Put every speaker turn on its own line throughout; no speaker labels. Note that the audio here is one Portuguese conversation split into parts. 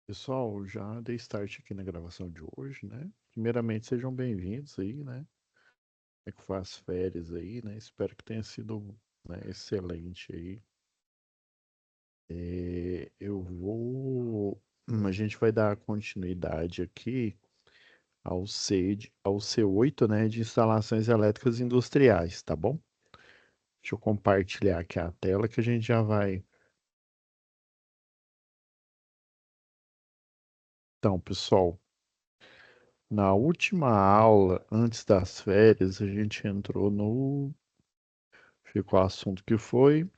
Pessoal, já dei start aqui na gravação de hoje, né? Primeiramente, sejam bem-vindos aí, né? Como é que foi as férias aí, né? Espero que tenha sido, né, excelente aí. A gente vai dar continuidade aqui ao C8, né, de instalações elétricas industriais, tá bom? Deixa eu compartilhar aqui a tela que a gente já vai. Então, pessoal, na última aula, antes das férias, a gente entrou no ficou o assunto que foi.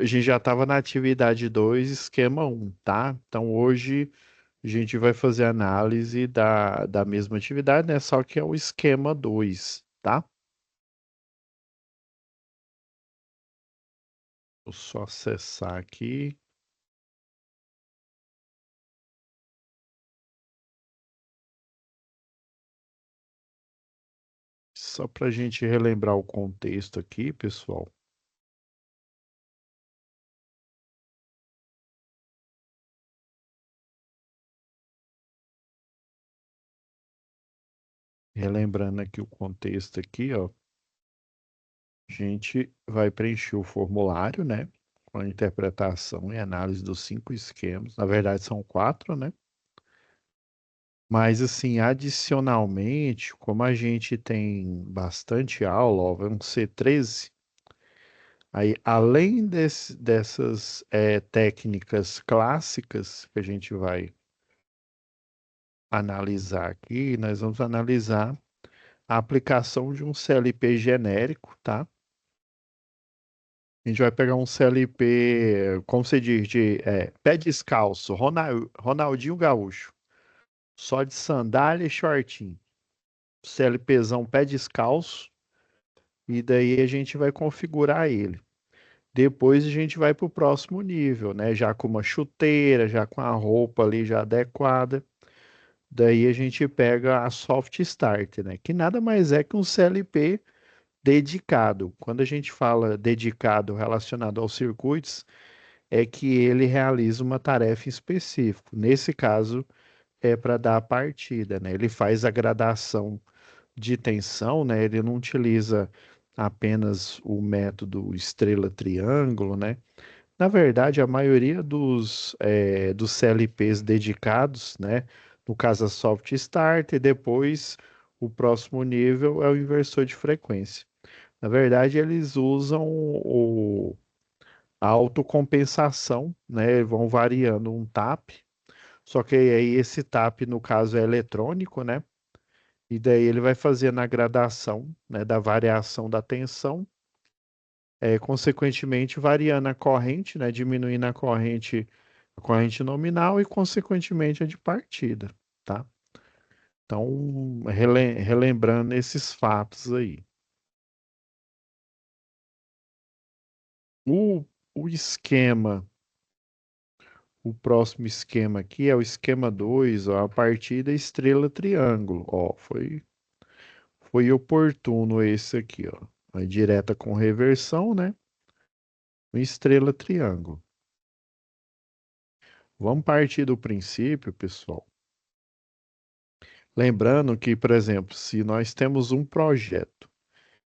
A gente já estava na atividade 2, esquema um, tá? Então hoje a gente vai fazer análise da mesma atividade, né? Só que é o esquema 2, tá? Vou só acessar aqui, só para a gente relembrar o contexto aqui, pessoal. Relembrando aqui o contexto aqui, ó. A gente vai preencher o formulário, né? Com a interpretação e análise dos 5 esquemas. Na verdade, são 4, né? Mas assim, adicionalmente, como a gente tem bastante aula, ó, vão ser 13, aí além dessas técnicas clássicas que a gente vai analisar aqui, nós vamos analisar a aplicação de um CLP genérico, tá? A gente vai pegar um CLP, como você diz, de pé descalço, Ronaldinho Gaúcho, só de sandália e shortinho. CLPzão pé descalço, e daí a gente vai configurar ele. Depois a gente vai para o próximo nível, né? Já com uma chuteira, já com a roupa ali já adequada. Daí a gente pega a Soft Start, né? Que nada mais é que um CLP dedicado. Quando a gente fala dedicado relacionado aos circuitos, é que ele realiza uma tarefa em específico. Nesse caso, é para dar a partida, né? Ele faz a gradação de tensão, né? Ele não utiliza apenas o método estrela-triângulo, né? Na verdade, a maioria dos CLPs dedicados, né? No caso, a Soft Start, e depois o próximo nível é o inversor de frequência. Na verdade, eles usam a autocompensação, né? Vão variando um tap, só que aí esse tap, no caso, é eletrônico, né? E daí ele vai fazendo a gradação, né, da variação da tensão, consequentemente variando a corrente, né, diminuindo a corrente nominal e consequentemente a de partida, tá? Então, relembrando esses fatos aí. O, o esquema, o próximo esquema aqui é o esquema 2, ó, a partida estrela-triângulo, ó, foi oportuno esse aqui, ó. A direta com reversão, né? Uma estrela-triângulo. Vamos partir do princípio, pessoal. Lembrando que, por exemplo, se nós temos um projeto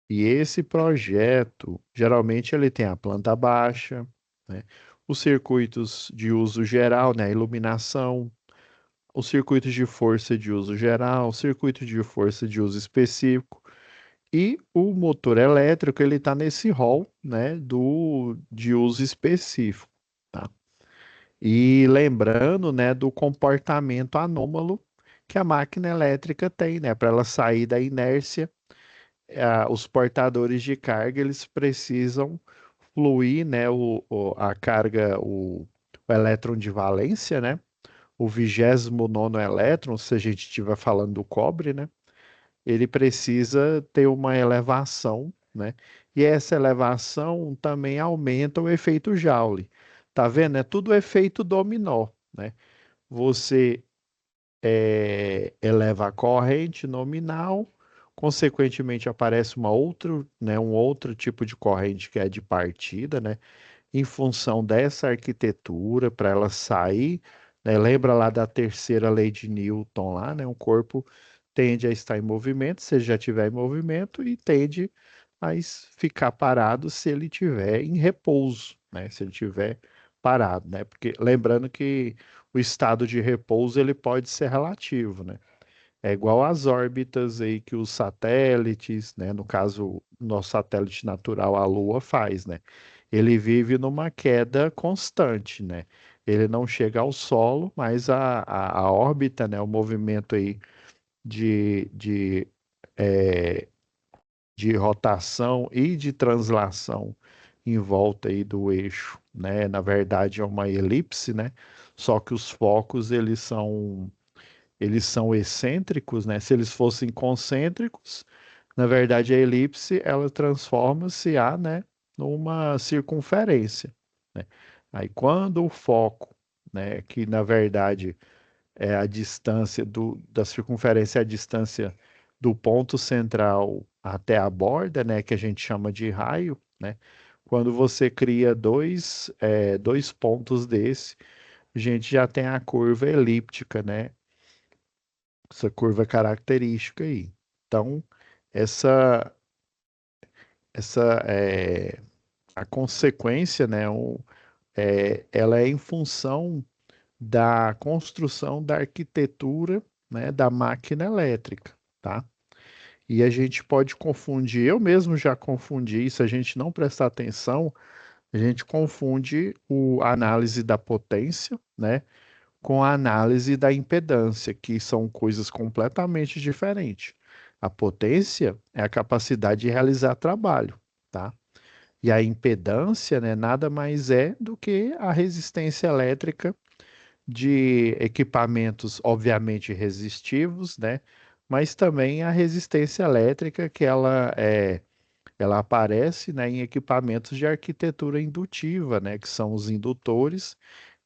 e esse projeto, geralmente ele tem a planta baixa, né? Os circuitos de uso geral, né? A iluminação, os circuitos de força de uso geral, o circuito de força de uso específico e o motor elétrico, ele está nesse rol, né? De uso específico, tá? E lembrando, né, do comportamento anômalo que a máquina elétrica tem, né, para ela sair da inércia, os portadores de carga, eles precisam fluir, né, a carga, o elétron de valência, né, o 29º elétron, se a gente estiver falando do cobre, né, ele precisa ter uma elevação, né, e essa elevação também aumenta o efeito Joule. Tá vendo? É tudo efeito dominó, né? Você eleva a corrente nominal, consequentemente aparece uma outra, né, um outro tipo de corrente que é de partida, né? em função dessa arquitetura, para ela sair, né? Lembra lá da terceira lei de Newton lá, né? Um corpo tende a estar em movimento se ele já estiver em movimento e tende a ficar parado se ele estiver em repouso, né? Se ele estiver parado, né? Porque lembrando que o estado de repouso ele pode ser relativo, né? É igual às órbitas aí que os satélites, né? No caso, o nosso satélite natural, a Lua, faz, né? Ele vive numa queda constante, né? Ele não chega ao solo, mas a órbita, né? O movimento aí de, de, eh, de rotação e de translação em volta aí do eixo, né? Na verdade, é uma elipse, né? Só que os focos, eles são excêntricos, né? Se eles fossem concêntricos, na verdade a elipse ela transforma-se né, numa circunferência, né? Aí quando o foco, né, que na verdade é a distância da circunferência, é a distância do ponto central até a borda, né, que a gente chama de raio, né? Quando você cria dois pontos desse, a gente já tem a curva elíptica, né? Essa curva característica aí. Então, essa, essa é a consequência, né? Ela é em função da construção da arquitetura, né, da máquina elétrica, tá? E a gente pode confundir, eu mesmo já confundi, se a gente não prestar atenção, a gente confunde a análise da potência, né, com a análise da impedância, que são coisas completamente diferentes. A potência é a capacidade de realizar trabalho, tá? E a impedância, né, nada mais é do que a resistência elétrica de equipamentos, obviamente resistivos, né? Mas também a resistência elétrica que ela aparece, né, em equipamentos de arquitetura indutiva, né, que são os indutores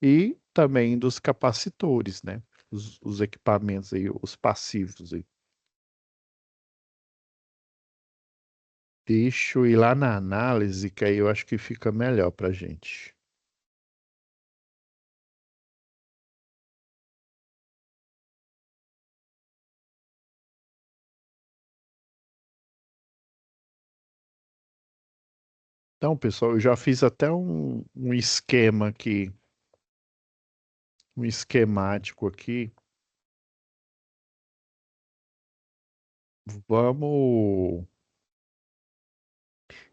e também dos capacitores, né, os equipamentos aí, os passivos aí. Deixa eu ir lá na análise, que aí eu acho que fica melhor para gente. Então, pessoal, eu já fiz até um esquema aqui, um esquemático aqui. Vamos.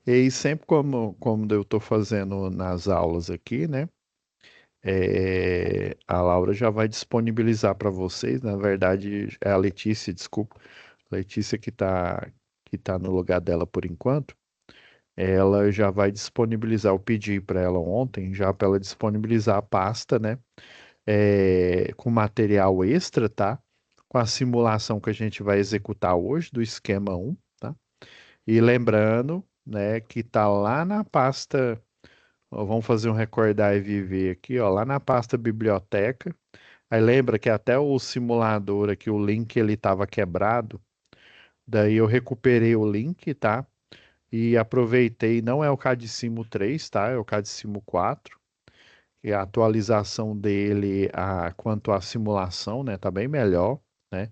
E aí, sempre como eu estou fazendo nas aulas aqui, né? A Laura já vai disponibilizar para vocês. Na verdade, é a Letícia, desculpa. Letícia que tá no lugar dela por enquanto. Ela já vai disponibilizar. Eu pedi para ela ontem, já para ela disponibilizar a pasta, né? Com material extra, tá? Com a simulação que a gente vai executar hoje do esquema um, tá? E lembrando, né, que tá lá na pasta, ó, vamos fazer um recordar e viver aqui, ó, lá na pasta biblioteca. Aí lembra que até o simulador aqui, o link ele estava quebrado. Daí eu recuperei o link, tá? E aproveitei, não é o Cadicimo 3, tá? É o Cadicimo 4. E a atualização dele quanto à simulação, né, tá bem melhor, né?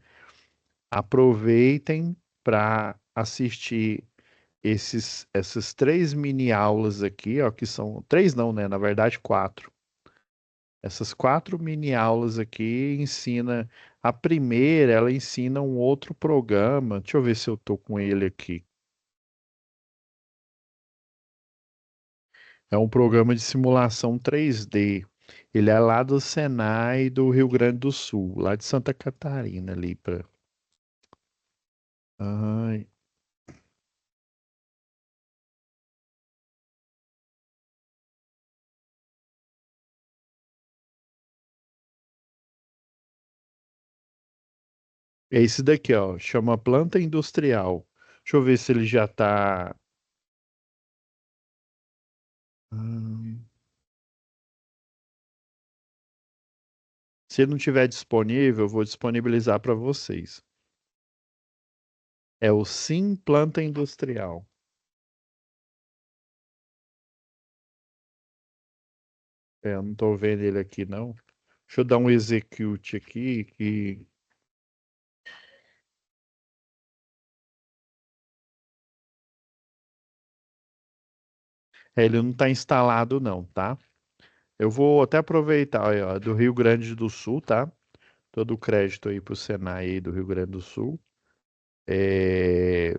Aproveitem para assistir essas três mini aulas aqui, ó, que são três não, né? Na verdade, quatro. Essas quatro mini aulas aqui a primeira, ela ensina um outro programa. Deixa eu ver se eu tô com ele aqui. É um programa de simulação 3D. Ele é lá do Senai do Rio Grande do Sul, lá de Santa Catarina ali para. Ai, é esse daqui, ó, chama planta industrial. Deixa eu ver se ele já tá. Hum, Se ele não tiver disponível, eu vou disponibilizar para vocês. É o Sim Planta Industrial. Eu não tô vendo ele aqui, não. Deixa eu dar um execute aqui, que ele não está instalado, não, tá? Eu vou até aproveitar, aí, ó, do Rio Grande do Sul, tá? Todo o crédito aí pro Senai aí do Rio Grande do Sul. É,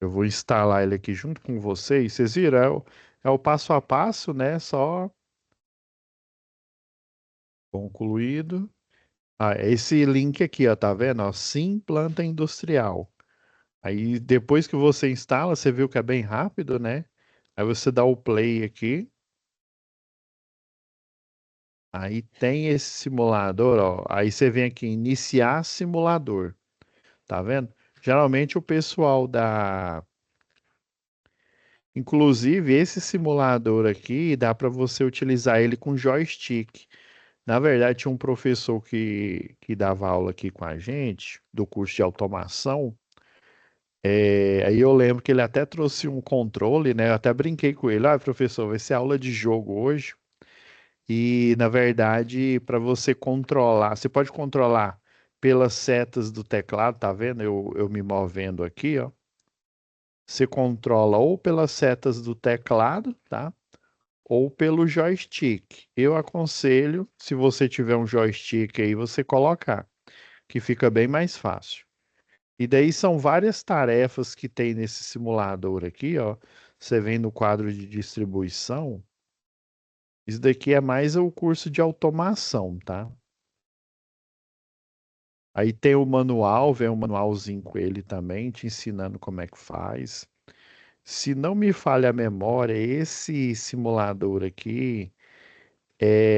eu vou instalar ele aqui junto com vocês. Vocês viram? É o passo a passo, né? Só concluído. Ah, esse link aqui, ó, tá vendo? Ó, Sim Planta Industrial. Aí depois que você instala, você viu que é bem rápido, né? Aí você dá o play aqui. Aí tem esse simulador, ó. Aí você vem aqui, iniciar simulador. Tá vendo? Geralmente o pessoal da. Inclusive, esse simulador aqui dá para você utilizar ele com joystick. Na verdade, tinha um professor que dava aula aqui com a gente, do curso de automação. Aí eu lembro que ele até trouxe um controle, né? Eu até brinquei com ele. Ah, professor, vai ser aula de jogo hoje. E, na verdade, para você controlar, você pode controlar pelas setas do teclado, tá vendo? Eu me movendo aqui, ó. Você controla ou pelas setas do teclado, tá? Ou pelo joystick. Eu aconselho, se você tiver um joystick aí, você colocar, que fica bem mais fácil. E daí são várias tarefas que tem nesse simulador aqui, ó. Você vem no quadro de distribuição. Isso daqui é mais o curso de automação, tá? Aí tem o manual, vem um manualzinho com ele também, te ensinando como é que faz. Se não me falha a memória, esse simulador aqui,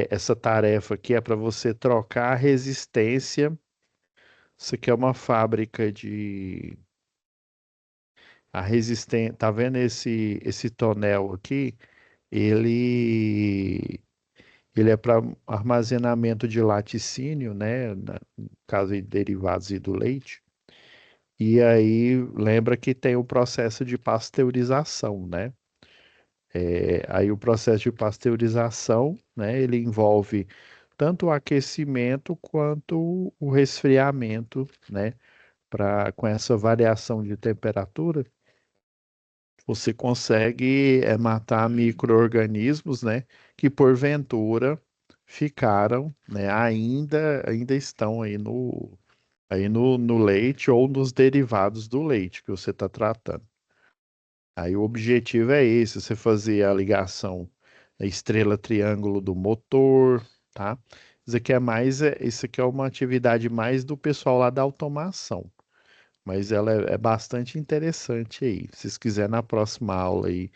essa tarefa aqui é para você trocar a resistência. Isso aqui é uma fábrica de a resistência. Tá vendo esse tonel aqui? Ele ele é para armazenamento de laticínio, né? No caso de derivados e do leite. E aí lembra que tem o processo de pasteurização, né? Aí o processo de pasteurização, né? Ele envolve tanto o aquecimento quanto o resfriamento, né? Com essa variação de temperatura, você consegue matar micro-organismos, né? Que porventura ficaram, né? Ainda estão aí no leite ou nos derivados do leite que você está tratando. Aí o objetivo é esse, você fazer a ligação da estrela triângulo do motor, tá? Isso aqui é uma atividade mais do pessoal lá da automação, mas ela é bastante interessante aí. Se vocês quiserem na próxima aula aí,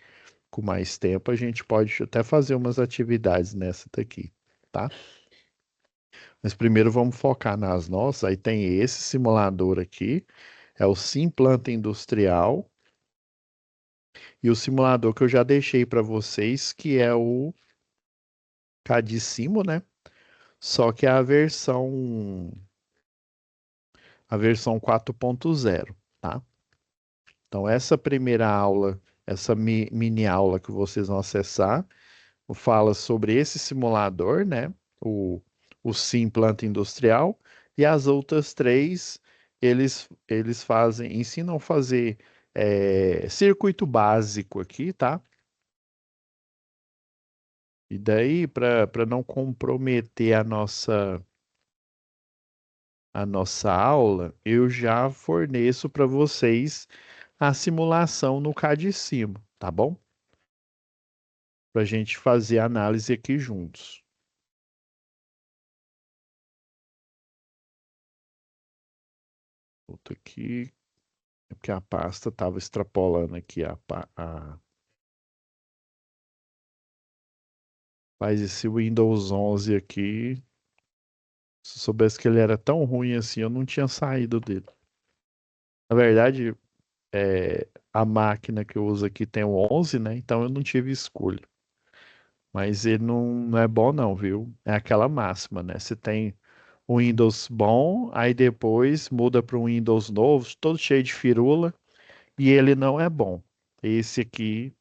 com mais tempo, a gente pode até fazer umas atividades nessa daqui, tá? Mas primeiro vamos focar nas nossas. Aí tem esse simulador aqui, é o Sim Planta Industrial, e o simulador que eu já deixei para vocês, que é o Cadissimo, né? Só que é a versão 4.0, tá? Então essa primeira aula, essa mini aula que vocês vão acessar, fala sobre esse simulador, né? O, o Sim Planta Industrial, e as outras três, eles ensinam a fazer circuito básico aqui, tá? E daí, para não comprometer a nossa aula, eu já forneço para vocês a simulação no Cadicimo, tá bom? Para a gente fazer a análise aqui juntos. Outro aqui, é porque a pasta estava extrapolando aqui Mas esse Windows 11 aqui, se eu soubesse que ele era tão ruim assim, eu não tinha saído dele. Na verdade, a máquina que eu uso aqui tem o 11, né? Então eu não tive escolha. Mas ele não é bom não, viu? É aquela máxima, né? Você tem o Windows bom, aí depois muda para um Windows novo, todo cheio de firula, e ele não é bom. Esse aqui,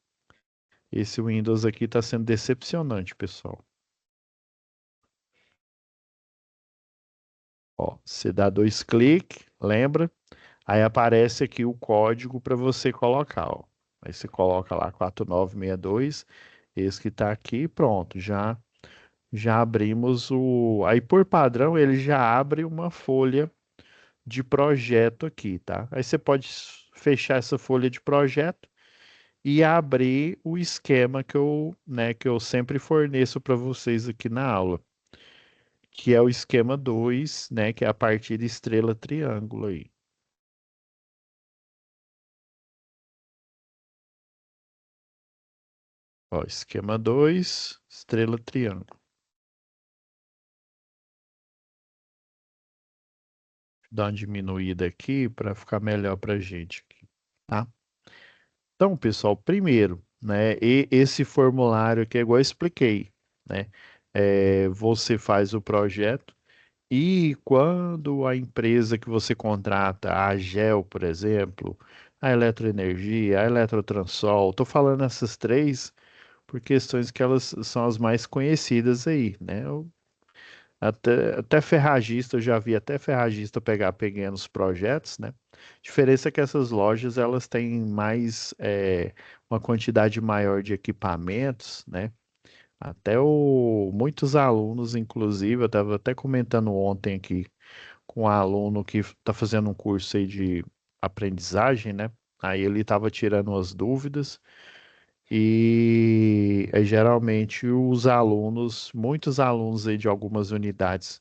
esse Windows aqui está sendo decepcionante, pessoal. Ó, você dá dois cliques, lembra? Aí aparece aqui o código para você colocar, ó. Aí você coloca lá 4962, esse que está aqui, pronto, já abrimos o. Aí por padrão ele já abre uma folha de projeto aqui, tá? Aí você pode fechar essa folha de projeto e abrir o esquema que eu sempre forneço para vocês aqui na aula, que é o esquema 2, né, que é a partida estrela triângulo aí. Ó, esquema 2, estrela triângulo. Dar uma diminuída aqui para ficar melhor para a gente aqui, tá? Então, pessoal, primeiro, né, e esse formulário aqui é igual eu expliquei, né? Você faz o projeto e quando a empresa que você contrata, a AGEL, por exemplo, a Eletroenergia, a Eletrotransol, estou falando essas três por questões que elas são as mais conhecidas aí, né? Até ferragista, eu já vi até ferragista pegar pequenos projetos, né? A diferença é que essas lojas elas têm mais uma quantidade maior de equipamentos, né? Muitos alunos, inclusive, eu estava até comentando ontem aqui com um aluno que está fazendo um curso aí de aprendizagem, né? Aí ele estava tirando as dúvidas e geralmente os alunos, muitos alunos aí de algumas unidades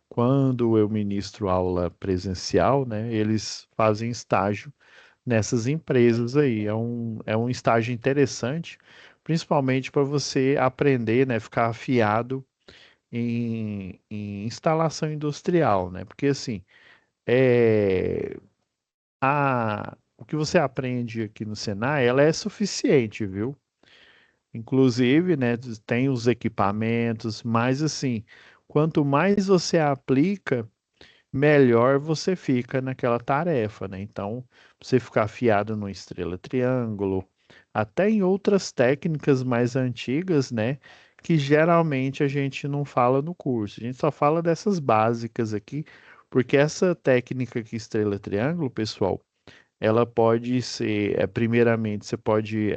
quando eu ministro aula presencial, né, eles fazem estágio nessas empresas aí. É um estágio interessante, principalmente para você aprender, né, ficar afiado em instalação industrial, né? Porque assim, é, o que você aprende aqui no Senai, ela é suficiente, viu? Inclusive, né, tem os equipamentos, mas assim, quanto mais você aplica, melhor você fica naquela tarefa, né? Então, você ficar afiado no estrela triângulo, até em outras técnicas mais antigas, né? Que geralmente a gente não fala no curso. A gente só fala dessas básicas aqui, porque essa técnica aqui, estrela triângulo, pessoal, ela pode ser, primeiramente, você pode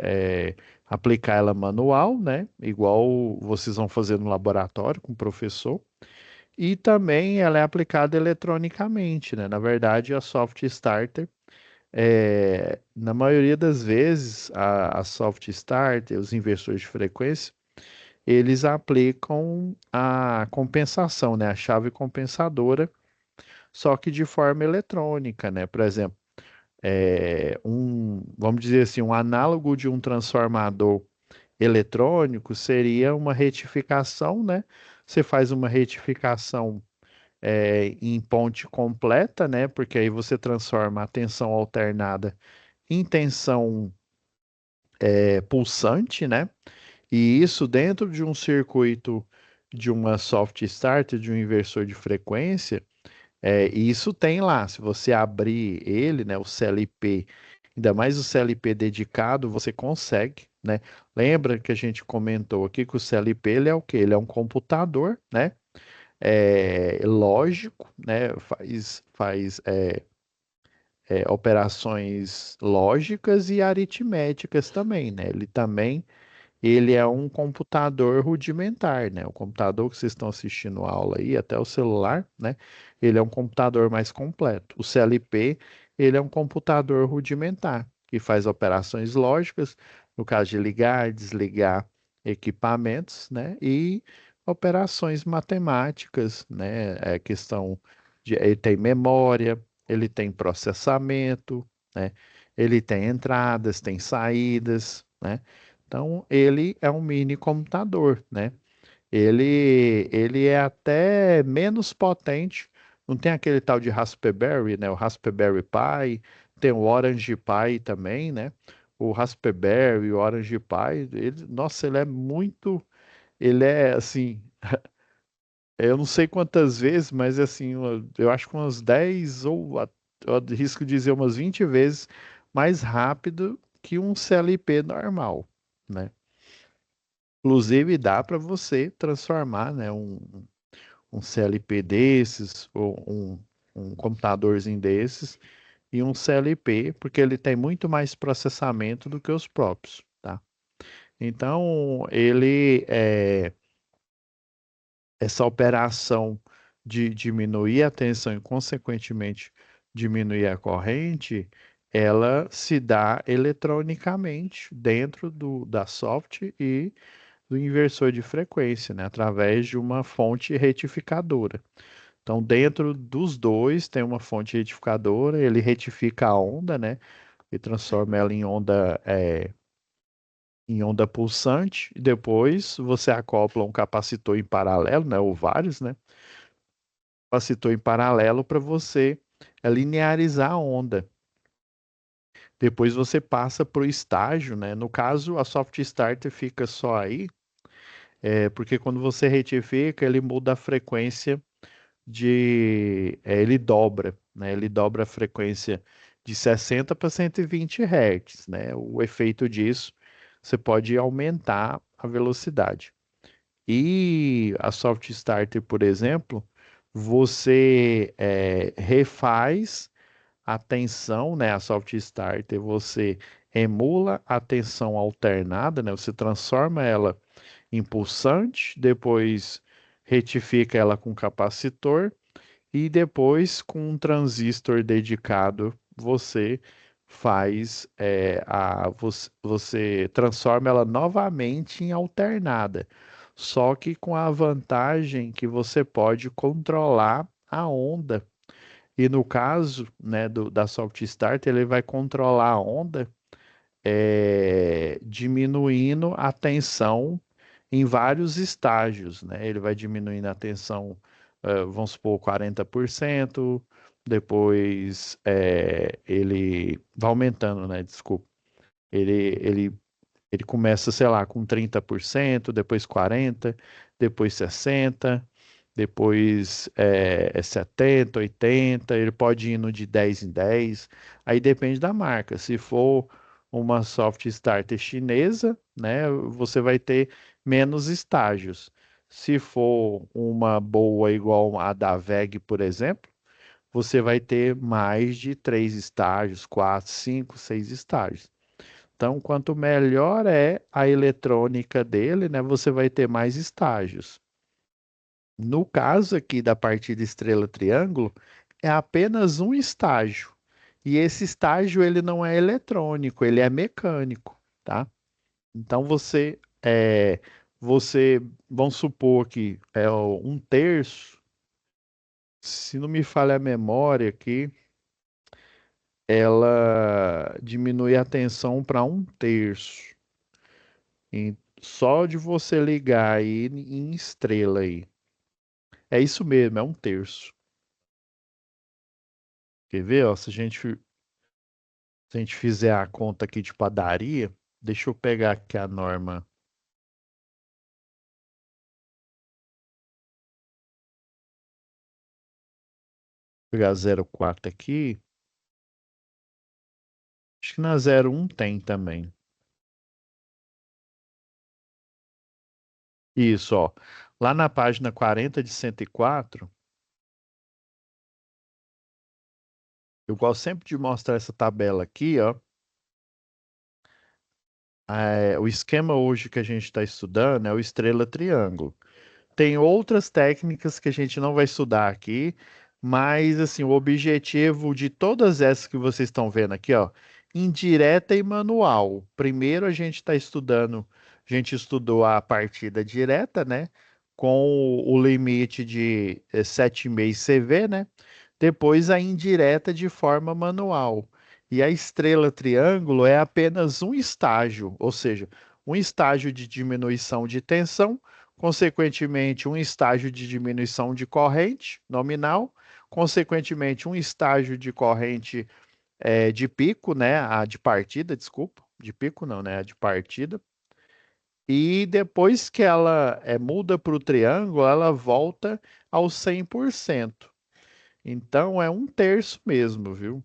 aplicar ela manual, né? Igual vocês vão fazer no laboratório com o professor. E também ela é aplicada eletronicamente, né? Na verdade, a Soft Starter, na maioria das vezes, a Soft Starter, os inversores de frequência, eles aplicam a compensação, né? A chave compensadora, só que de forma eletrônica, né? Por exemplo, vamos dizer assim, um análogo de um transformador eletrônico seria uma retificação, né? Você faz uma retificação em ponte completa, né? Porque aí você transforma a tensão alternada em tensão pulsante, né? E isso dentro de um circuito de uma soft start, de um inversor de frequência, e isso tem lá. Se você abrir ele, né? O CLP, ainda mais o CLP dedicado, você consegue, né? Lembra que a gente comentou aqui que o CLP ele é o quê? Ele é um computador, né? Lógico, né? Faz operações lógicas e aritméticas também, né? Ele é um computador rudimentar, né? O computador que vocês estão assistindo a aula aí, até o celular, né? Ele é um computador mais completo. O CLP, ele é um computador rudimentar, que faz operações lógicas, no caso de ligar, desligar equipamentos, né? E operações matemáticas, né? Ele tem memória, ele tem processamento, né? Ele tem entradas, tem saídas, né? Então, ele é um mini computador, né? Ele é até menos potente. Não tem aquele tal de Raspberry, né? O Raspberry Pi, tem o Orange Pi também, né? O Raspberry, o Orange Pi, nossa, ele é muito, ele é assim, eu não sei quantas vezes, mas assim, eu acho que umas 10 ou eu arrisco dizer umas 20 vezes mais rápido que um CLP normal, né? Inclusive dá para você transformar, né, um CLP desses ou um computadorzinho desses em um CLP, porque ele tem muito mais processamento do que os próprios, tá? Então, essa operação de diminuir a tensão e, consequentemente, diminuir a corrente, ela se dá eletronicamente dentro da soft e do inversor de frequência, né, através de uma fonte retificadora. Então, dentro dos dois tem uma fonte retificadora, ele retifica a onda, né, e transforma ela em onda pulsante, e depois você acopla um capacitor em paralelo, né, ou vários, né, capacitor em paralelo para você linearizar a onda. Depois você passa para o estágio, né? No caso, a soft starter fica só aí, porque quando você retifica, ele muda a frequência ele dobra, né? Ele dobra a frequência de 60 para 120 Hz, né? O efeito disso, você pode aumentar a velocidade. E a soft starter, por exemplo, você refaz a tensão, né? A soft starter, você emula a tensão alternada, né? Você transforma ela em pulsante, depois retifica ela com capacitor e depois, com um transistor dedicado, você você transforma ela novamente em alternada. Só que com a vantagem que você pode controlar a onda. E no caso, né, da Soft Start, ele vai controlar a onda diminuindo a tensão em vários estágios, né? Ele vai diminuindo a tensão, vamos supor, 40%, depois ele vai aumentando, né? Desculpa. Ele, ele ele começa, sei lá, com 30%, depois 40%, depois 60%, depois 70%, 80%, ele pode ir no de 10 em 10, aí depende da marca. Se for uma soft starter chinesa, né, você vai ter menos estágios. Se for uma boa igual a da VEG, por exemplo, você vai ter mais de 3 estágios, 4, 5, 6 estágios. Então, quanto melhor é a eletrônica dele, né, você vai ter mais estágios. No caso aqui da partida estrela-triângulo, é apenas um estágio. E esse estágio ele não é eletrônico, ele é mecânico, tá? Então você, vamos supor que é um terço, se não me falha a memória aqui, ela diminui a tensão para um terço. Só de você ligar aí em estrela aí. É isso mesmo, é um terço. Quer ver, ó? Se a gente fizer a conta aqui de padaria, deixa eu pegar aqui a norma, pegar 0,4 aqui. Acho que na 0,1 tem também. Isso, ó. Lá na página 40 de 104, eu gosto sempre de mostrar essa tabela aqui, ó. O esquema hoje que a gente está estudando é o estrela-triângulo. Tem outras técnicas que a gente não vai estudar aqui, mas assim, o objetivo de todas essas que vocês estão vendo aqui, ó, indireta e manual. Primeiro a gente estudou a partida direta, né, com o limite de 7,5 CV, né? Depois a indireta de forma manual. E a estrela triângulo é apenas um estágio, ou seja, um estágio de diminuição de tensão, consequentemente, um estágio de diminuição de corrente nominal, consequentemente, um estágio de corrente de pico, né? A de partida, desculpa, de pico não, né? A de partida. E depois que ela muda para o triângulo, ela volta aos 100%. Então é um terço mesmo, viu?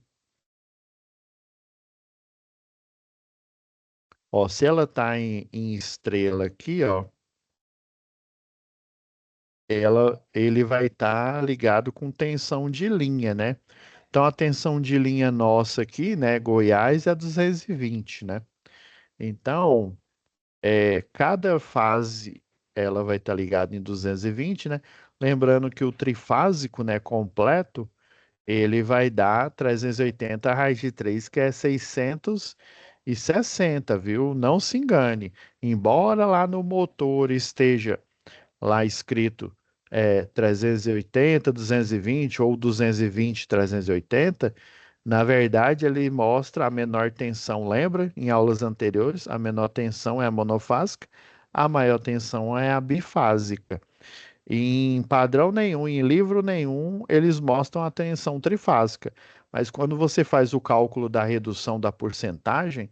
Ó, se ela está em estrela aqui, ó, ele vai estar ligado com tensão de linha, né? Então a tensão de linha nossa aqui, né, Goiás é 220, né? Então, cada fase ela vai estar ligada em 220, né? Lembrando que o trifásico, né, completo, ele vai dar 380 raiz de 3, que é 660, viu? Não se engane. Embora lá no motor esteja lá escrito 380, 220 ou 220, 380, na verdade ele mostra a menor tensão. Lembra? Em aulas anteriores, a menor tensão é a monofásica, a maior tensão é a bifásica. Em padrão nenhum, em livro nenhum, eles mostram a tensão trifásica. Mas quando você faz o cálculo da redução da porcentagem,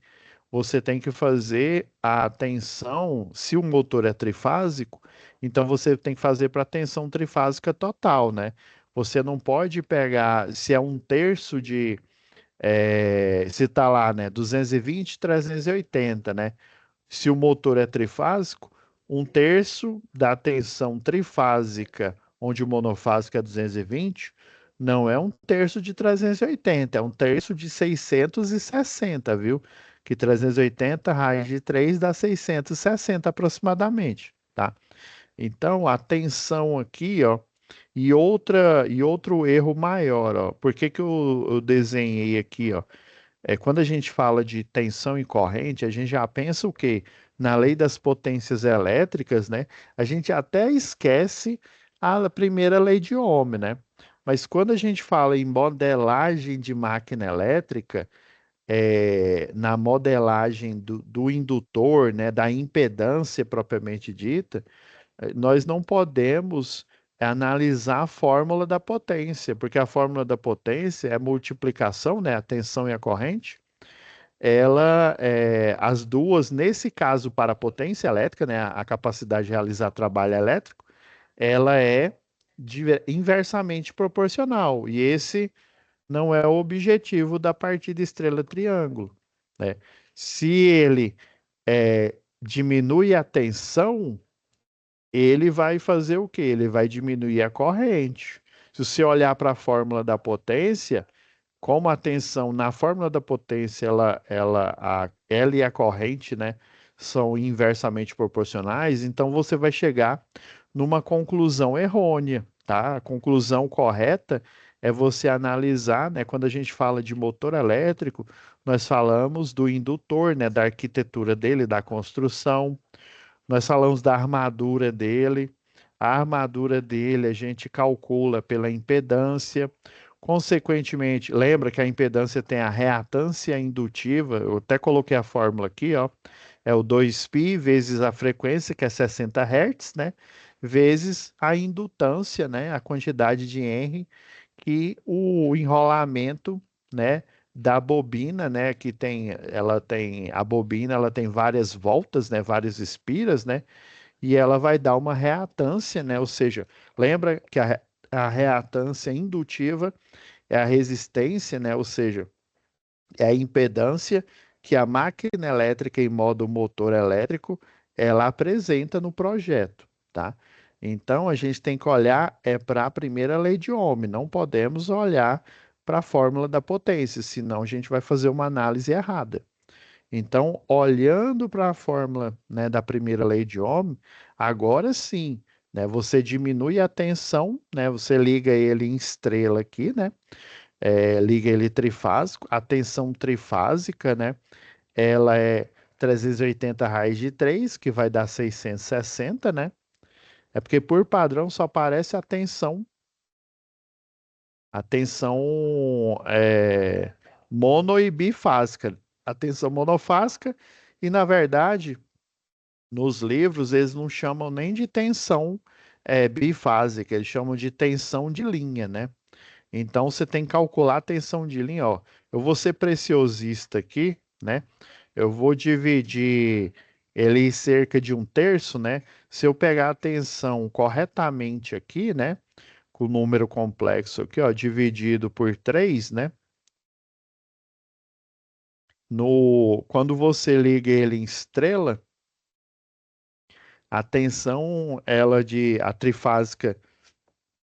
você tem que fazer a tensão, se o motor é trifásico, então você tem que fazer para a tensão trifásica total, né? Você não pode pegar, se é um terço de, se está lá, né, 220, 380, né? Se o motor é trifásico, um terço da tensão trifásica, onde o monofásico é 220, não é um terço de 380, é um terço de 660, viu? Que 380 raiz de 3 dá 660 aproximadamente, tá? Então, a tensão aqui, ó, e outro erro maior, ó. Por que que eu desenhei aqui, ó? Quando a gente fala de tensão e corrente, a gente já pensa o quê? Na lei das potências elétricas, né? A gente até esquece a primeira lei de Ohm, né? Mas quando a gente fala em modelagem de máquina elétrica, na modelagem do indutor, né, da impedância propriamente dita, nós não podemos analisar a fórmula da potência, porque a fórmula da potência é a multiplicação, né, a tensão e a corrente, as duas, nesse caso, para a potência elétrica, né, a capacidade de realizar trabalho elétrico, ela é inversamente proporcional. E esse não é o objetivo da partida estrela-triângulo, né? Se ele diminui a tensão, ele vai fazer o quê? Ele vai diminuir a corrente. Se você olhar para a fórmula da potência, como a tensão na fórmula da potência, ela e a corrente, né, são inversamente proporcionais, então você vai chegar numa conclusão errônea, tá? A conclusão correta é você analisar, né, quando a gente fala de motor elétrico, nós falamos do indutor, né, da arquitetura dele, da construção, nós falamos da armadura dele. A armadura dele a gente calcula pela impedância. Consequentemente, lembra que a impedância tem a reatância indutiva. Eu até coloquei a fórmula aqui, ó. É o 2π vezes a frequência, que é 60 Hz, né? Vezes a indutância, né? A quantidade de Henry que o enrolamento, né? Da bobina, né? Ela tem a bobina, ela tem várias voltas, né? Várias espiras, né? E ela vai dar uma reatância, né? Ou seja, lembra que a reatância indutiva é a resistência, né? Ou seja, é a impedância que a máquina elétrica em modo motor elétrico ela apresenta no projeto, tá? Então a gente tem que olhar para a primeira lei de Ohm, não podemos olhar para a fórmula da potência, senão a gente vai fazer uma análise errada. Então, olhando para a fórmula, né, da primeira lei de Ohm, agora sim, né, você diminui a tensão, né, você liga ele em estrela aqui, né, liga ele trifásico, a tensão trifásica, né, ela é 380 raiz de 3, que vai dar 660, né, é porque por padrão só aparece a tensão mono e bifásica, a tensão monofásica, e na verdade nos livros eles não chamam nem de tensão bifásica, eles chamam de tensão de linha, né? Então você tem que calcular a tensão de linha, ó. Eu vou ser preciosista aqui, né? Eu vou dividir ele em cerca de um terço, né? Se eu pegar a tensão corretamente aqui, né? Com o número complexo aqui, ó, dividido por 3, né? Quando você liga ele em estrela, a tensão, a trifásica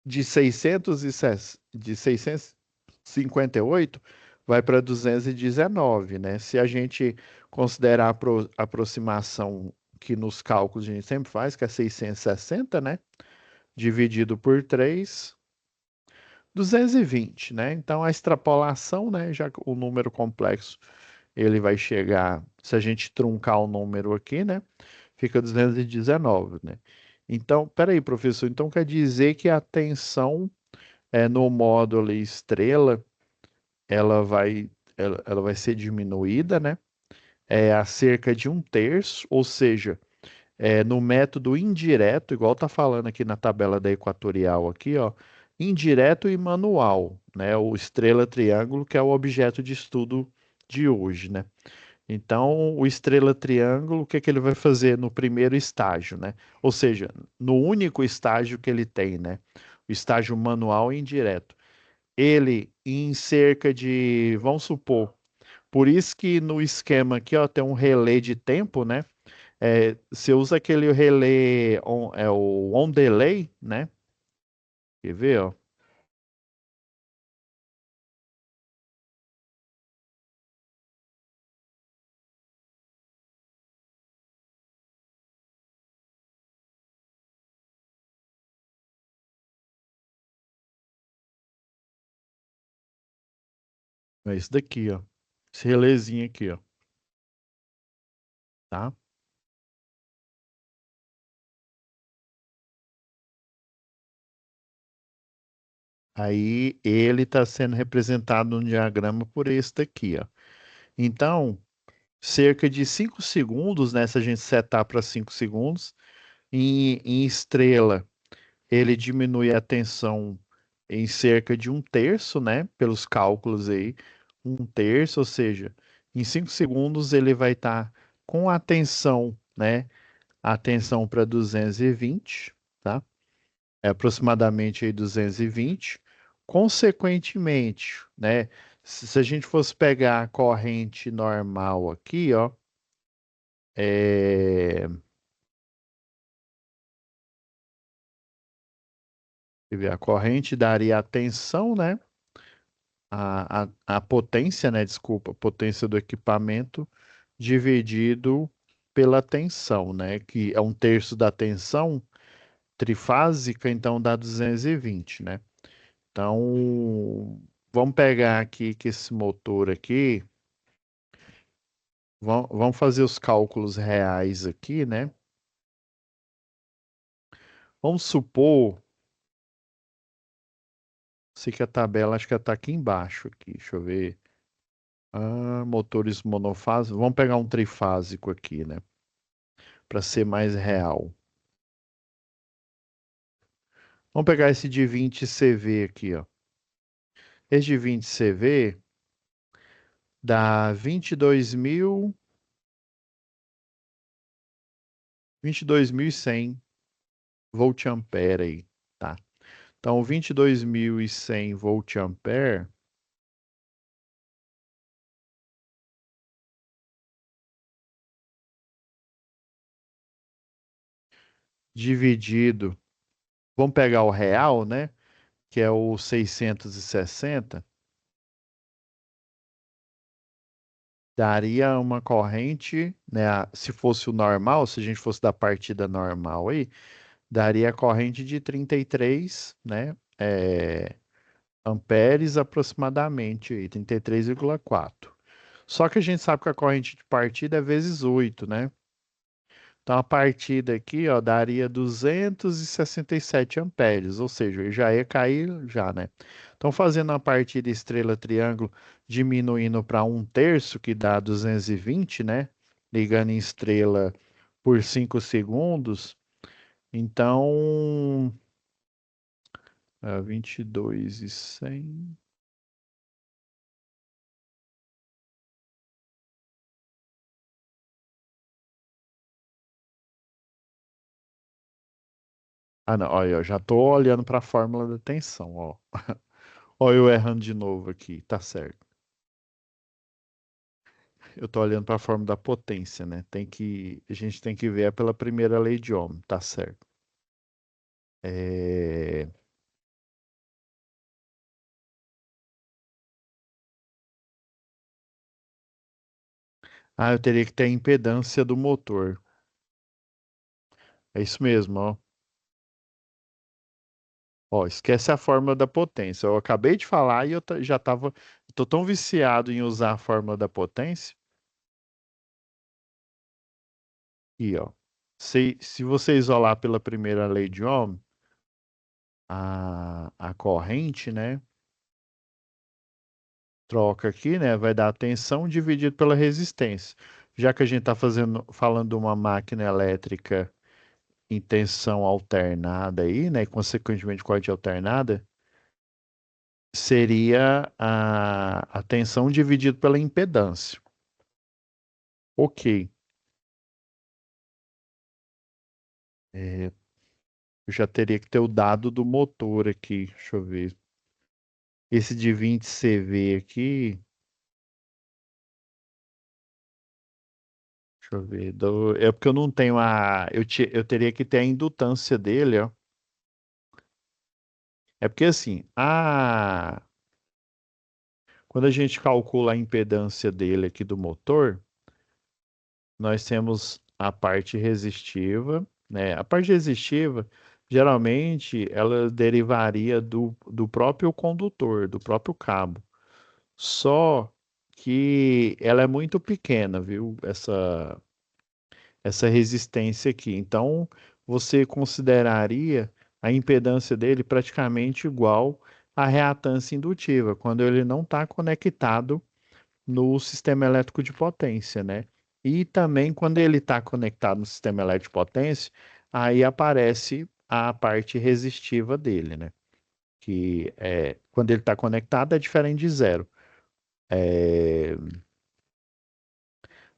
de 658 vai para 219, né? Se a gente considerar a aproximação que nos cálculos a gente sempre faz, que é 660, né? Dividido por 3, 220, né? Então a extrapolação, né? Já que o número complexo ele vai chegar, se a gente truncar o número aqui, né? Fica 219, né? Então, peraí, professor, então quer dizer que a tensão no módulo estrela, ela vai ser diminuída, né? A cerca de um terço, ou seja, no método indireto, igual tá falando aqui na tabela da equatorial aqui, ó, indireto e manual, né? O estrela triângulo, que é o objeto de estudo de hoje, né? Então, o estrela triângulo, o que que ele vai fazer no primeiro estágio, né? Ou seja, no único estágio que ele tem, né? O estágio manual e indireto. Ele em cerca de, vamos supor, por isso que no esquema aqui, ó, tem um relé de tempo, né? Você usa aquele relé, o on delay, né? Quer ver, ó? É esse daqui, ó. Esse relézinho aqui, ó. Tá? Aí ele está sendo representado no diagrama por esse daqui, ó. Então, cerca de 5 segundos, né? Se a gente setar para 5 segundos, em estrela, ele diminui a tensão em cerca de um terço, né? Pelos cálculos aí, um terço, ou seja, em 5 segundos ele vai estar com a tensão, né? A tensão para 220, tá? É aproximadamente aí 220. Consequentemente, né? Se a gente fosse pegar a corrente normal aqui, ó, é, quer ver, a corrente daria a tensão, né? A potência, né? Desculpa, a potência do equipamento dividido pela tensão, né? Que é um terço da tensão trifásica, então dá 220, né? Então, vamos pegar aqui que esse motor aqui, vamos fazer os cálculos reais aqui, né? Vamos supor, sei que a tabela acho que está aqui embaixo aqui, deixa eu ver. Motores monofásicos, vamos pegar um trifásico aqui, né? Para ser mais real. Vamos pegar esse de 20 CV aqui, ó. Esse de 20 CV dá 22.100 volt-ampere aí, tá? Então, 22.100 volt-ampere dividido, vamos pegar o real, né? Que é o 660, daria uma corrente, né? Se fosse o normal, se a gente fosse da partida normal aí, daria a corrente de 33, né? Amperes aproximadamente, aí, 33,4. Só que a gente sabe que a corrente de partida é vezes 8, né? Então a partida aqui, ó, daria 267 amperes, ou seja, já ia cair já, né? Então fazendo a partida estrela-triângulo diminuindo para um terço, que dá 220, né? Ligando em estrela por 5 segundos, então 22.100. Ah, não, olha, eu já tô olhando para a fórmula da tensão, ó. Olha eu errando de novo aqui, tá certo. eu tô olhando para a forma da potência, né? A gente tem que ver pela primeira lei de Ohm, tá certo? É, eu teria que ter a impedância do motor. É isso mesmo, ó. Ó, esquece a fórmula da potência. Eu acabei de falar e já tava, tô tão viciado em usar a fórmula da potência. E ó, se você isolar pela primeira lei de Ohm, a corrente, né? Troca aqui, né? Vai dar a tensão dividido pela resistência. Já que a gente está falando de uma máquina elétrica em tensão alternada aí, né? E consequentemente corrente alternada, seria a tensão dividido pela impedância. Ok. É, eu já teria que ter o dado do motor aqui. Deixa eu ver. Esse de 20 CV aqui, deixa eu ver. É porque eu não tenho eu teria que ter a indutância dele, ó. É porque assim, quando a gente calcula a impedância dele aqui do motor, nós temos a parte resistiva, né? A parte resistiva, geralmente, ela derivaria do próprio condutor, do próprio cabo. Só que ela é muito pequena, viu? Essa resistência aqui. Então, você consideraria a impedância dele praticamente igual à reatância indutiva, quando ele não está conectado no sistema elétrico de potência, né? E também quando ele está conectado no sistema elétrico de potência, aí aparece a parte resistiva dele, né? Que é, quando ele está conectado é diferente de zero. É,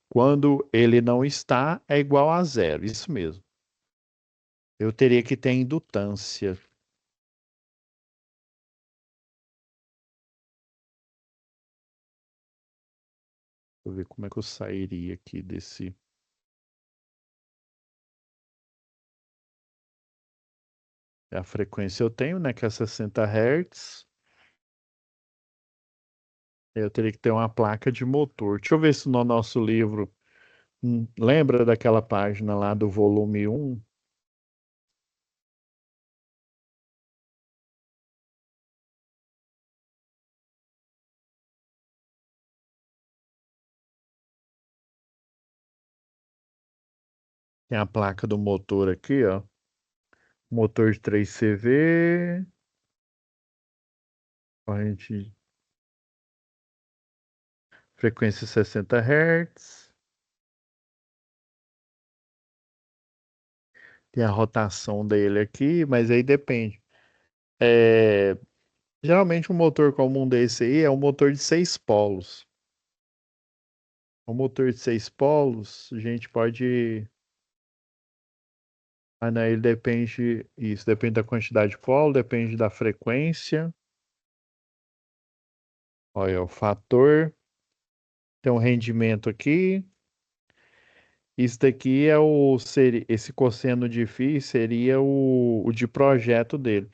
quando ele não está, é igual a zero. Isso mesmo. Eu teria que ter indutância. Deixa eu ver como é que eu sairia aqui desse. A frequência eu tenho, né? Que é 60 Hz. Eu teria que ter uma placa de motor. Deixa eu ver se no nosso livro. Lembra daquela página lá do volume um? Tem a placa do motor aqui, ó. Motor de 3 CV, corrente, frequência 60 Hz. Tem a rotação dele aqui, mas aí depende. É, geralmente um motor comum desse aí é um motor de 6 polos. Um motor de 6 polos, a gente pode. Ah, não, ele depende. Isso depende da quantidade de polo, depende da frequência. Olha, o fator. Tem um rendimento aqui. Isso daqui esse cosseno de φ seria o de projeto dele.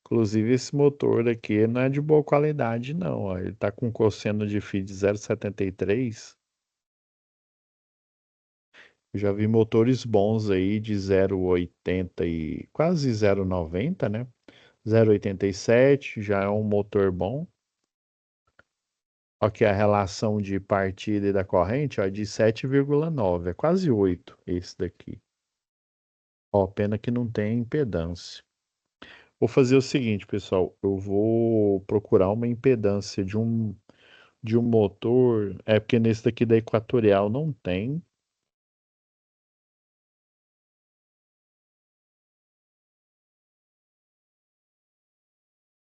Inclusive, esse motor daqui não é de boa qualidade, não. Ó. Ele está com cosseno de φ de 0,73. Eu já vi motores bons aí de 0,80 e quase 0,90, né? 0,87 já é um motor bom. Aqui a relação de partida e da corrente, ó, é de 7,9, é quase 8 esse daqui. Ó, pena que não tem impedância. Vou fazer o seguinte, pessoal, eu vou procurar uma impedância de um motor, é porque nesse daqui da Equatorial não tem,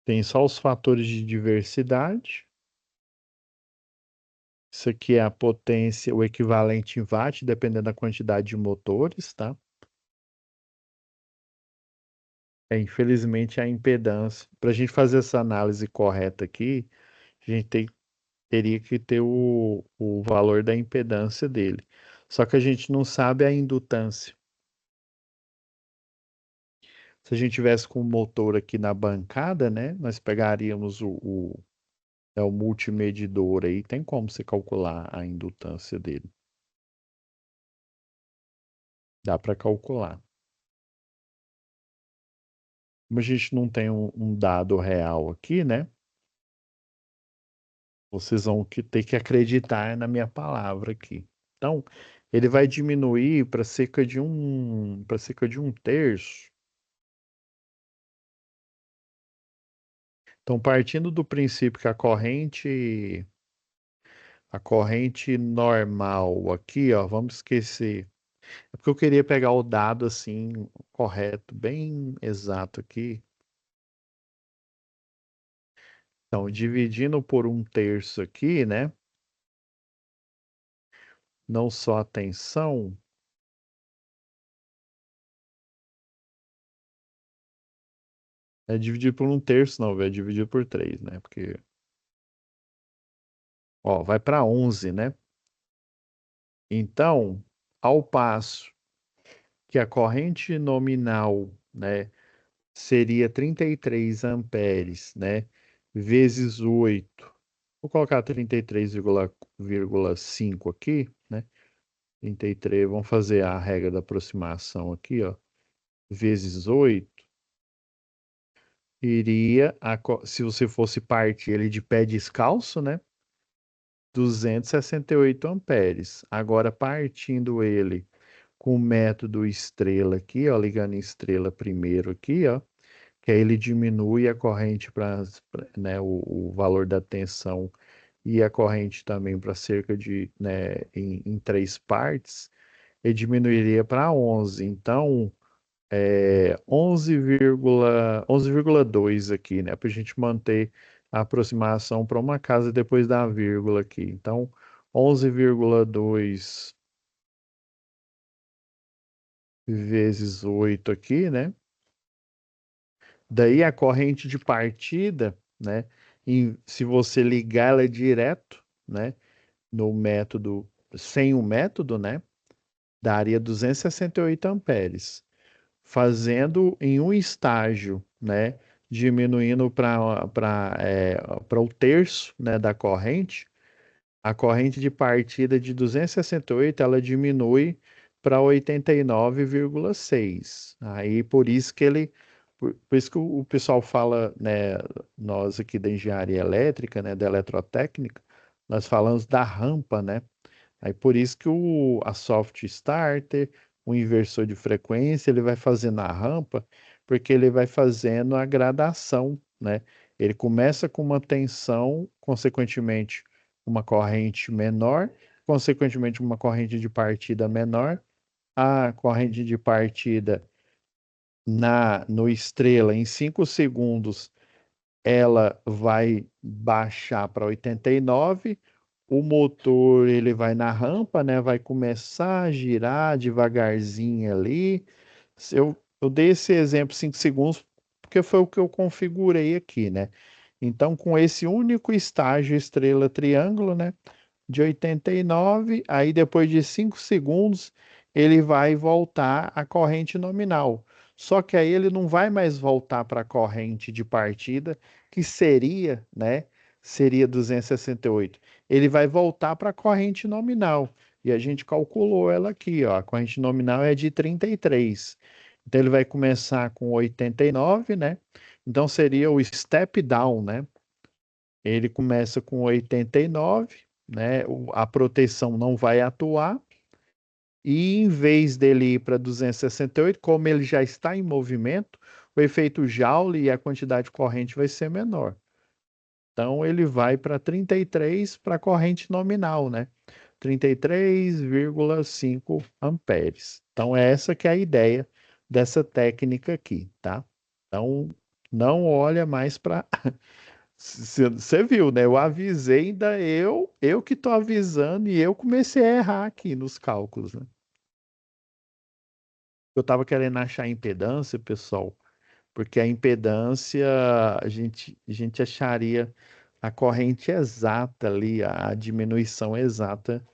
tem só os fatores de diversidade. Isso aqui é a potência, o equivalente em watt, dependendo da quantidade de motores, tá? É, infelizmente, a impedância. Para a gente fazer essa análise correta aqui, a gente tem teria que ter o valor da impedância dele. Só que a gente não sabe a indutância. Se a gente tivesse com o motor aqui na bancada, né, nós pegaríamos o multimedidor aí, tem como você calcular a indutância dele. Dá para calcular. Como a gente não tem um dado real aqui, né? Vocês vão ter que acreditar na minha palavra aqui. Então, ele vai diminuir para cerca de um terço. Então, partindo do princípio que a corrente normal aqui, ó, vamos esquecer. É porque eu queria pegar o dado assim correto, bem exato aqui. Então, dividindo por um terço aqui, né? Não só a tensão, é dividido por um terço, não, é dividido por três, né? Porque, ó, vai para 11, né? Então, ao passo que a corrente nominal, né, seria 33 amperes, né, vezes 8. Vou colocar 33,5 aqui, né? 33, vamos fazer a regra da aproximação aqui, ó, vezes 8, se você fosse partir ele de pé descalço, né? 268 amperes. Agora, partindo ele com o método estrela aqui, ó, ligando em estrela primeiro aqui, ó, que aí ele diminui a corrente para, né, o valor da tensão e a corrente também para cerca de, né, em três partes, ele diminuiria para 11. Então, 11,2 aqui, né? Para a gente manter a aproximação para uma casa depois da vírgula aqui. Então, 11,2 vezes 8 aqui, né? Daí a corrente de partida, né? Se você ligar ela direto, né? No método, sem o método, né? Daria 268 amperes. Fazendo em um estágio, né, diminuindo para o terço, né, da corrente, a corrente de partida de 268 ela diminui para 89,6. Aí por isso que por isso que o pessoal fala, né, nós aqui da engenharia elétrica, né, da eletrotécnica, nós falamos da rampa, né? Aí por isso que a soft starter, o inversor de frequência, ele vai fazendo a rampa, porque ele vai fazendo a gradação, né? Ele começa com uma tensão, consequentemente uma corrente menor, consequentemente uma corrente de partida menor. A corrente de partida no estrela em 5 segundos ela vai baixar para 89. O motor ele vai na rampa, né? Vai começar a girar devagarzinho ali. Eu dei esse exemplo 5 segundos porque foi o que eu configurei aqui, né? Então, com esse único estágio estrela triângulo, né? De 89, aí depois de 5 segundos, ele vai voltar à corrente nominal. Só que aí ele não vai mais voltar para a corrente de partida, que seria, né? Seria 268. Ele vai voltar para a corrente nominal. E a gente calculou ela aqui, ó. A corrente nominal é de 33. Então ele vai começar com 89, né? Então seria o step down, né? Ele começa com 89, né? A proteção não vai atuar. E em vez dele ir para 268, como ele já está em movimento, o efeito Joule e a quantidade de corrente vai ser menor. Então ele vai para 33 para a corrente nominal, né? 33,5 amperes. Então essa que é a ideia dessa técnica aqui, tá? Então não olha mais para você viu, né? Eu avisei, ainda eu que tô avisando e eu comecei a errar aqui nos cálculos, né? Eu tava querendo achar a impedância, pessoal, porque a impedância a gente acharia a corrente exata ali, a diminuição exata,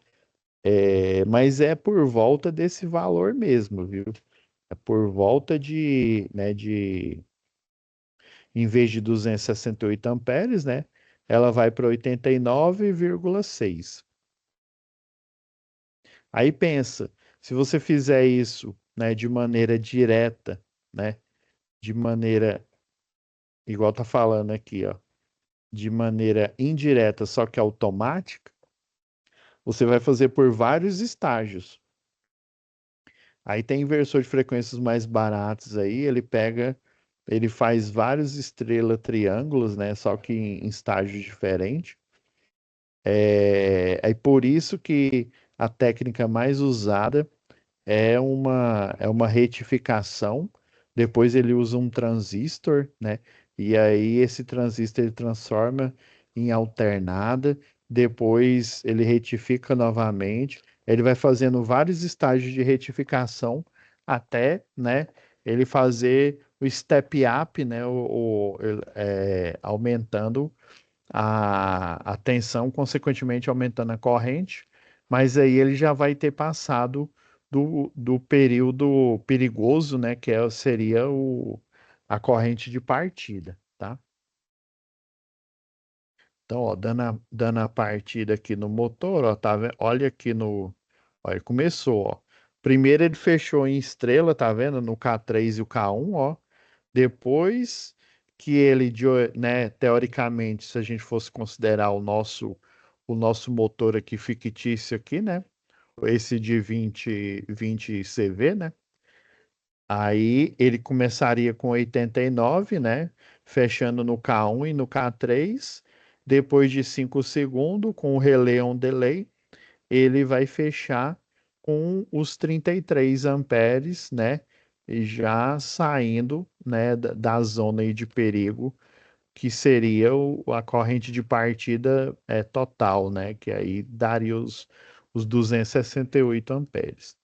mas é por volta desse valor mesmo, viu? É por volta em vez de 268 amperes, né? Ela vai para 89,6. Aí pensa, se você fizer isso, né, de maneira direta, né, de maneira, igual tá falando aqui, ó, de maneira indireta, só que automática, você vai fazer por vários estágios. Aí tem inversor de frequências mais baratos aí, ele faz vários estrela triângulos, né, só que em estágios diferentes. É por isso que a técnica mais usada é uma retificação. Depois ele usa um transistor, né? E aí esse transistor ele transforma em alternada. Depois ele retifica novamente. Ele vai fazendo vários estágios de retificação até, né? Ele fazer o step up, né? Aumentando a tensão, consequentemente aumentando a corrente, mas aí ele já vai ter passado do período perigoso, né, seria a corrente de partida, tá? Então, ó, dando a partida aqui no motor, ó, tá vendo? Olha aqui no, ó, ele começou, ó. Primeiro ele fechou em estrela, tá vendo? No K3 e o K1, ó. Depois que ele, né, teoricamente, se a gente fosse considerar o nosso motor aqui fictício aqui, né, esse de 20 CV, né, aí ele começaria com 89, né, fechando no K1 e no K3, depois de 5 segundos, com o relay on delay, ele vai fechar com os 33 amperes, né? E já saindo, né, da zona aí de perigo, que seria a corrente de partida total, né? Que aí daria os 268 amperes.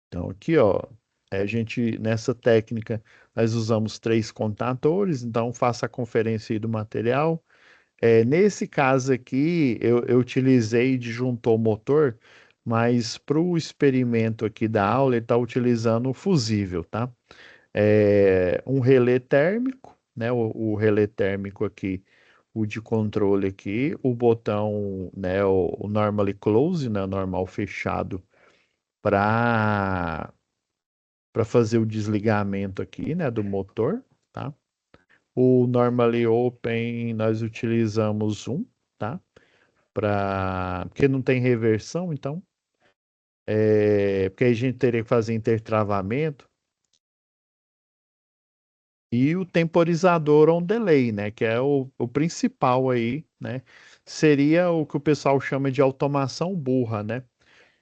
Então, aqui, ó, nessa técnica, nós usamos 3 contadores, então faça a conferência aí do material. Nesse caso aqui, eu utilizei disjuntor motor, mas para o experimento aqui da aula, ele está utilizando o fusível, tá? Um relé térmico, né? O relé térmico aqui, o de controle aqui, o botão, né? O normally close, né? Normal fechado para fazer o desligamento aqui, né? Do motor, tá? O normally open, nós utilizamos tá? Porque não tem reversão, então, porque aí a gente teria que fazer intertravamento e o temporizador on delay, né, que é o principal aí, né, seria o que o pessoal chama de automação burra, né?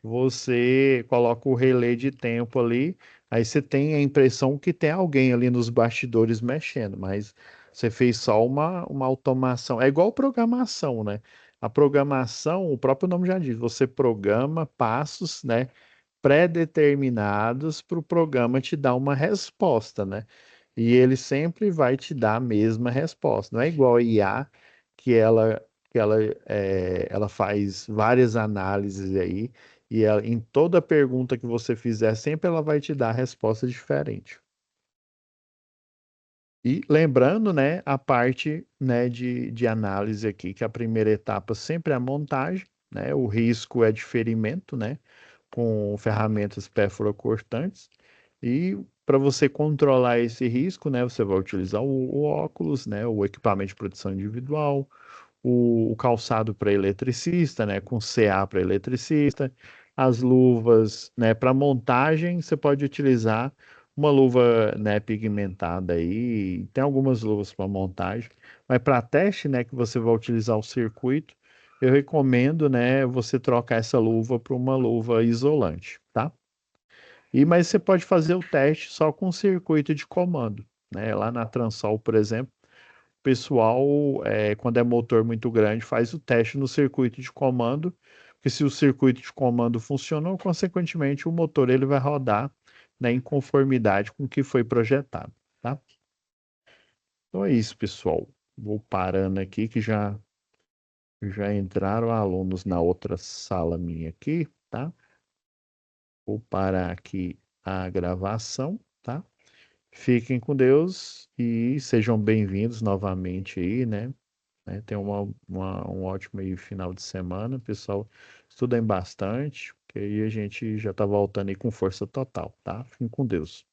Você coloca o relé de tempo ali, aí você tem a impressão que tem alguém ali nos bastidores mexendo, mas você fez só uma automação. É igual programação, né? A programação, o próprio nome já diz, você programa passos, né, pré-determinados para o programa te dar uma resposta, né? E ele sempre vai te dar a mesma resposta. Não é igual a IA, que ela faz várias análises aí, e em toda pergunta que você fizer, sempre ela vai te dar a resposta diferente. E lembrando, né, a parte, né, de análise aqui, que a primeira etapa sempre é a montagem, né? O risco é de ferimento, né? Com ferramentas perfuracortantes. E para você controlar esse risco, né, você vai utilizar o óculos, né, o equipamento de proteção individual, o calçado para eletricista, né, com CA para eletricista, as luvas, né, para montagem, você pode utilizar uma luva, né, pigmentada aí, tem algumas luvas para montagem, mas para teste, né, que você vai utilizar o circuito, eu recomendo, né, você trocar essa luva por uma luva isolante, tá? Mas você pode fazer o teste só com circuito de comando, né? Lá na Transol, por exemplo, o pessoal, quando é motor muito grande, faz o teste no circuito de comando, porque se o circuito de comando funcionou, consequentemente o motor ele vai rodar, né, em conformidade com o que foi projetado, tá? Então é isso, pessoal. Vou parando aqui que já entraram alunos na outra sala minha aqui, tá? Vou parar aqui a gravação, tá? Fiquem com Deus e sejam bem-vindos novamente aí, né? Tenham um ótimo aí final de semana, pessoal. Estudem bastante, porque aí a gente já tá voltando aí com força total, tá? Fiquem com Deus.